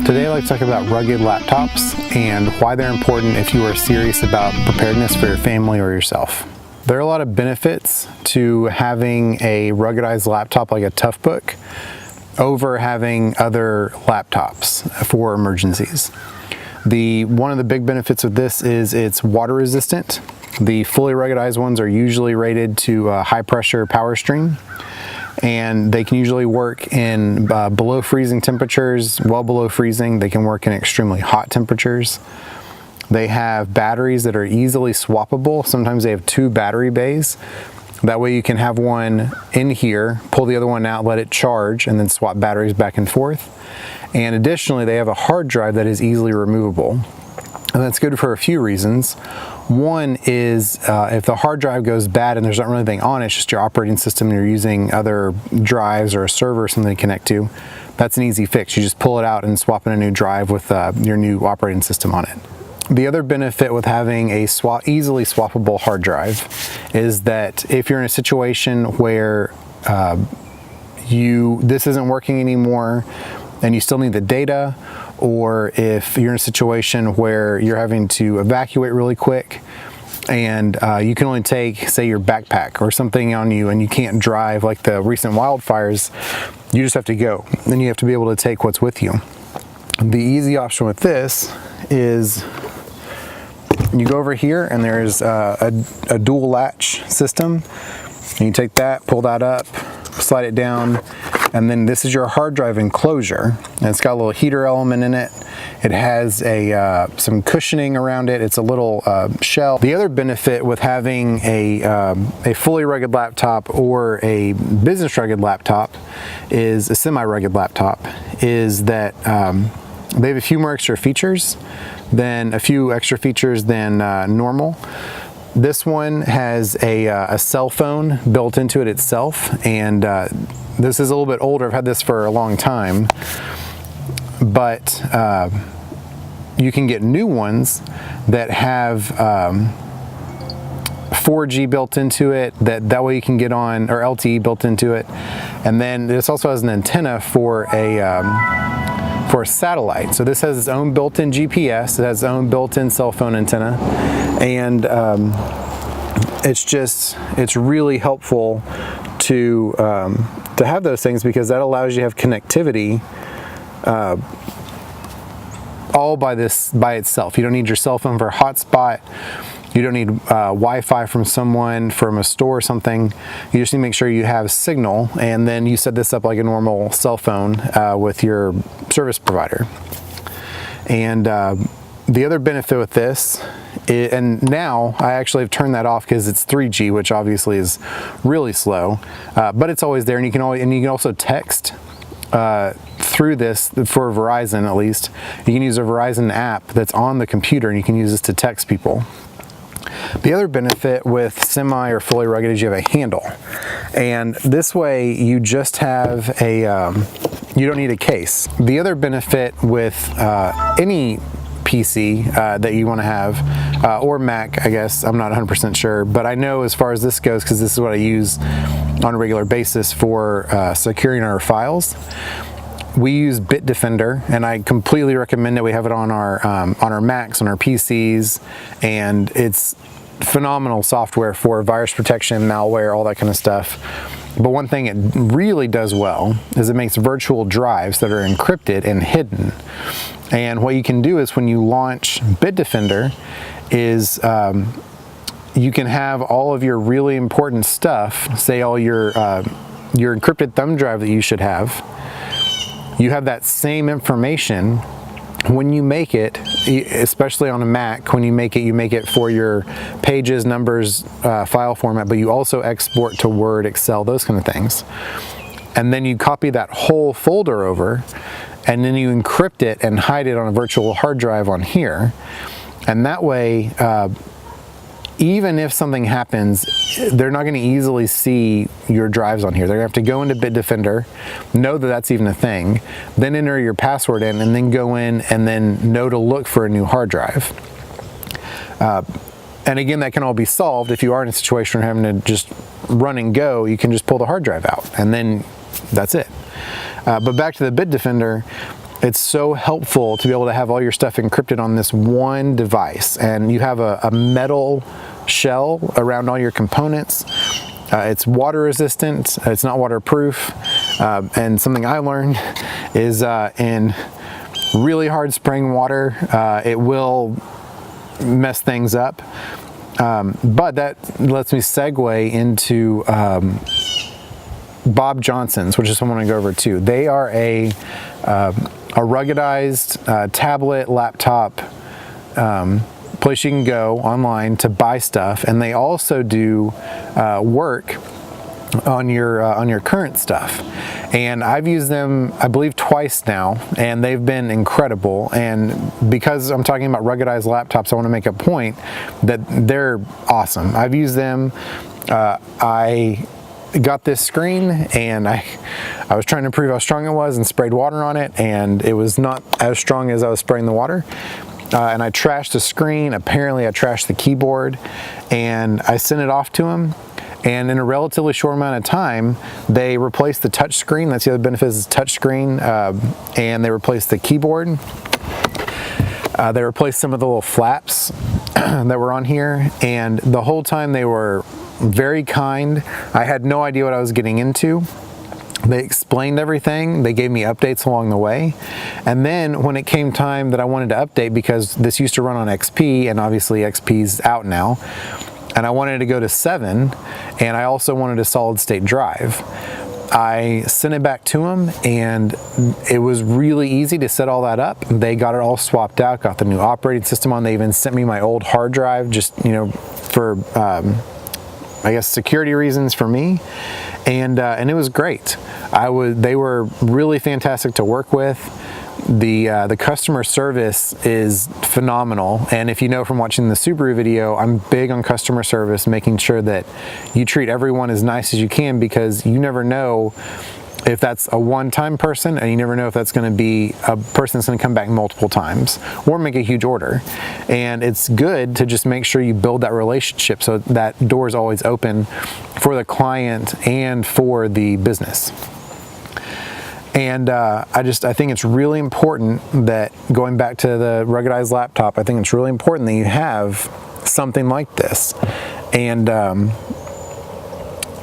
Today I'd like to talk about rugged laptops and why they're important if you are serious about preparedness for your family or yourself. There are a lot of benefits to having a ruggedized laptop like a Toughbook over having other laptops for emergencies. One of the big benefits of this is it's water resistant. The fully ruggedized ones are usually rated to high pressure power stream, and they can usually work in below freezing temperatures, well below freezing. They can work in extremely hot temperatures. They have batteries that are easily swappable. Sometimes they have 2 battery bays. That way you can have one in here, pull the other one out, let it charge, and then swap batteries back and forth. And additionally, they have a hard drive that is easily removable. And that's good for a few reasons. One is if the hard drive goes bad and there's not really anything on it, it's just your operating system and you're using other drives or a server or something to connect to, that's an easy fix. You just pull it out and swap in a new drive with your new operating system on it. The other benefit with having a easily swappable hard drive is that if you're in a situation where this isn't working anymore and you still need the data, or if you're in a situation where you're having to evacuate really quick and you can only take, say, your backpack or something on you and you can't drive, like the recent wildfires, you just have to go. Then you have to be able to take what's with you. The easy option with this is you go over here and there's a dual latch system, and you take that, pull that up, slide it down, and then this is your hard drive enclosure, and it's got a little heater element in it. It has some cushioning around it. It's a little shell. The other benefit with having a fully rugged laptop or a business rugged laptop, is a semi-rugged laptop, is that they have a few extra features than normal. This one has a cell phone built into it itself, and this is a little bit older. I've had this for a long time, but you can get new ones that have 4G built into it, that way you can get on, or LTE built into it. And then this also has an antenna for a satellite. So this has its own built-in GPS, it has its own built-in cell phone antenna, and it's really helpful to have those things, because that allows you to have connectivity all by itself. You don't need your cell phone for a hotspot. You don't need Wi-Fi from someone, from a store or something. You just need to make sure you have signal, and then you set this up like a normal cell phone with your service provider. And the other benefit with this, and now I actually have turned that off because it's 3G, which obviously is really slow, but it's always there, and you can also text through this. For Verizon, at least, you can use a Verizon app that's on the computer, and you can use this to text people. The other benefit with semi or fully rugged is you have a handle, and this way you just have you don't need a case. The other benefit with any PC that you want to have, or Mac, I guess, I'm not 100% sure, but I know as far as this goes, because this is what I use on a regular basis for securing our files. We use Bitdefender, and I completely recommend that we have it on our Macs, on our PCs, and it's phenomenal software for virus protection, malware, all that kind of stuff. But one thing it really does well is it makes virtual drives that are encrypted and hidden. And what you can do is, when you launch Bitdefender, is you can have all of your really important stuff, say all your encrypted thumb drive that you should have. You have that same information when you make it, especially on a Mac. When you make it for your pages, numbers, file format, but you also export to Word, Excel, those kind of things. And then you copy that whole folder over, and then you encrypt it and hide it on a virtual hard drive on here. And that way, even if something happens, they're not going to easily see your drives on here. They're going to have to go into Bitdefender, know that that's even a thing, then enter your password in, and then go in and then know to look for a new hard drive. And again, that can all be solved if you are in a situation where having to just run and go. You can just pull the hard drive out, and then that's it. But back to the Bitdefender, it's so helpful to be able to have all your stuff encrypted on this one device, and you have a metal shell around all your components. It's water resistant, it's not waterproof, and something I learned is in really hard spraying water, it will mess things up. But that lets me segue into Bob Johnson's, which is what I want to go over too. They are a ruggedized tablet, laptop place you can go online to buy stuff, and they also do work on your current stuff. And I've used them, I believe, twice now, and they've been incredible. And because I'm talking about ruggedized laptops, I want to make a point that they're awesome. I've used them. I got this screen, and I was trying to prove how strong it was and sprayed water on it, and it was not as strong as I was spraying the water. And I trashed the screen. Apparently I trashed the keyboard, and I sent it off to him. And in a relatively short amount of time, they replaced the touch screen. That's the other benefit, is touch screen. And they replaced the keyboard. They replaced some of the little flaps that were on here. And the whole time they were very kind. I had no idea what I was getting into. They explained everything. They gave me updates along the way. And then when it came time that I wanted to update, because this used to run on XP, and obviously XP's out now, and I wanted to go to 7, and I also wanted a solid state drive. I sent it back to them, and it was really easy to set all that up. They got it all swapped out, got the new operating system on. They even sent me my old hard drive, just, for I guess security reasons for me, and it was great. They were really fantastic to work with. The customer service is phenomenal, and if you know from watching the Subaru video, I'm big on customer service, making sure that you treat everyone as nice as you can, because you never know if that's a one-time person, and you never know if that's going to be a person that's going to come back multiple times or make a huge order. And it's good to just make sure you build that relationship so that door is always open for the client and for the business. And I think it's really important that, going back to the ruggedized laptop, I think it's really important that you have something like this. And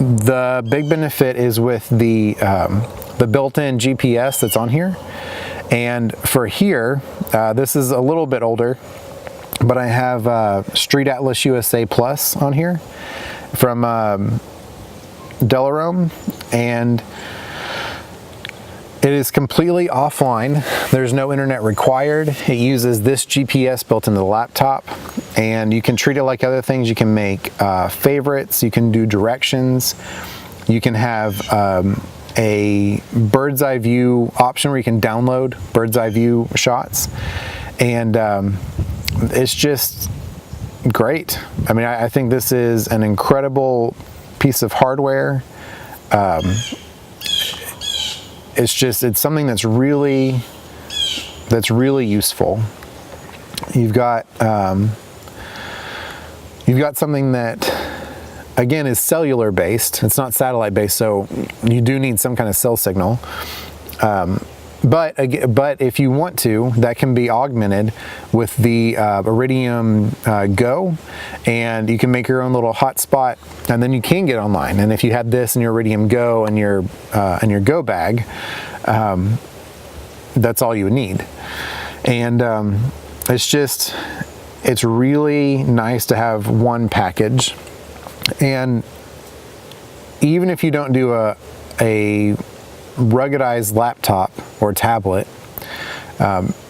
the big benefit is with the built-in GPS that's on here. And for here, this is a little bit older, but I have Street Atlas USA Plus on here from Della, and it is completely offline. There's no internet required. It uses this GPS built into the laptop, and you can treat it like other things. You can make favorites, you can do directions, you can have a bird's eye view option where you can download bird's eye view shots, and it's just great. I mean, I think this is an incredible piece of hardware. It's something that's really useful. You've got something that, again, is cellular based. It's not satellite based, so you do need some kind of cell signal. But if you want to, that can be augmented with the Iridium Go, and you can make your own little hotspot, and then you can get online. And if you had this in your Iridium Go and your Go bag, that's all you would need. And it's really nice to have one package. And even if you don't do a ruggedized laptop or tablet,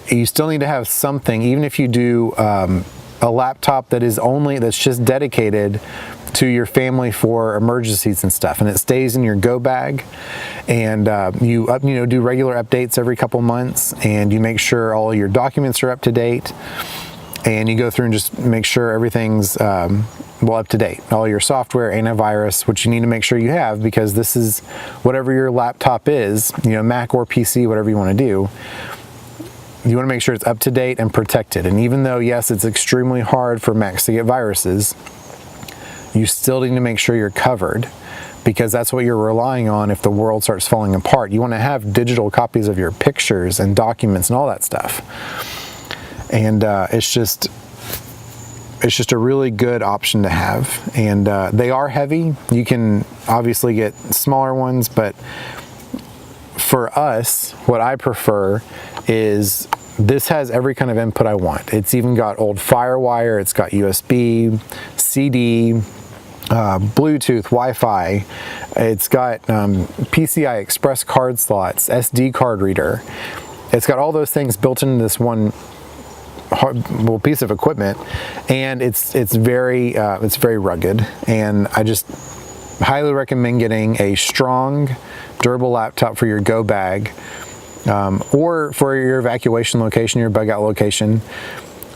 you still need to have something. Even if you do a laptop that's just dedicated to your family for emergencies and stuff, and it stays in your go bag, and you do regular updates every couple months, and you make sure all your documents are up to date, and you go through and just make sure everything's up to date. All your software, antivirus, which you need to make sure you have, because this is whatever your laptop is, Mac or PC, whatever you want to do. You want to make sure it's up to date and protected. And even though, yes, it's extremely hard for Macs to get viruses, you still need to make sure you're covered, because that's what you're relying on if the world starts falling apart. You want to have digital copies of your pictures and documents and all that stuff. And it's just a really good option to have. And they are heavy. You can obviously get smaller ones, but for us, what I prefer is this has every kind of input I want. It's even got old FireWire, it's got USB, CD, Bluetooth, Wi-Fi. It's got PCI Express card slots, SD card reader. It's got all those things built into this one piece of equipment, and it's very rugged. And I just highly recommend getting a strong, durable laptop for your go bag, or for your evacuation location, your bug out location.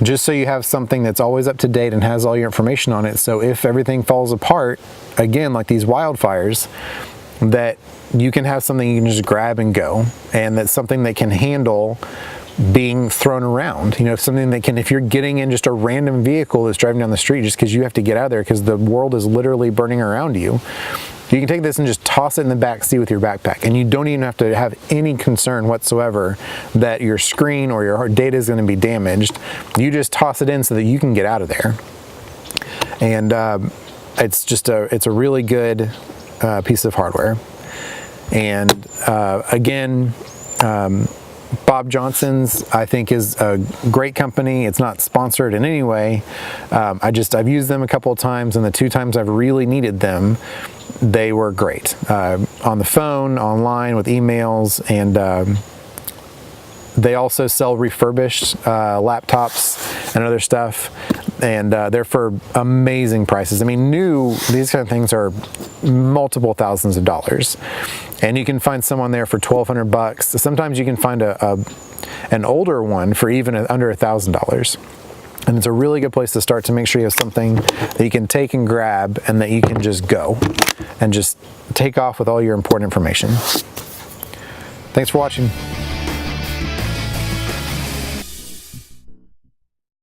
Just so you have something that's always up to date and has all your information on it. So if everything falls apart, again, like these wildfires, that you can have something you can just grab and go, and that's something that can handle being thrown around. You know, something that can, if you're getting in just a random vehicle that's driving down the street just because you have to get out of there because the world is literally burning around you, you can take this and just toss it in the back seat with your backpack, and you don't even have to have any concern whatsoever that your screen or your data is going to be damaged. You just toss it in so that you can get out of there. And it's a really good piece of hardware. And again, Bob Johnson's, I think, is a great company. It's not sponsored in any way. I've used them a couple of times, and the 2 times I've really needed them, they were great. On the phone, online, with emails, and they also sell refurbished laptops and other stuff, and they're for amazing prices. I mean, these kind of things are multiple thousands of dollars, and you can find someone there for $1,200. Sometimes you can find an older one for even under $1,000. And it's a really good place to start to make sure you have something that you can take and grab, and that you can just go and just take off with all your important information. Thanks for watching.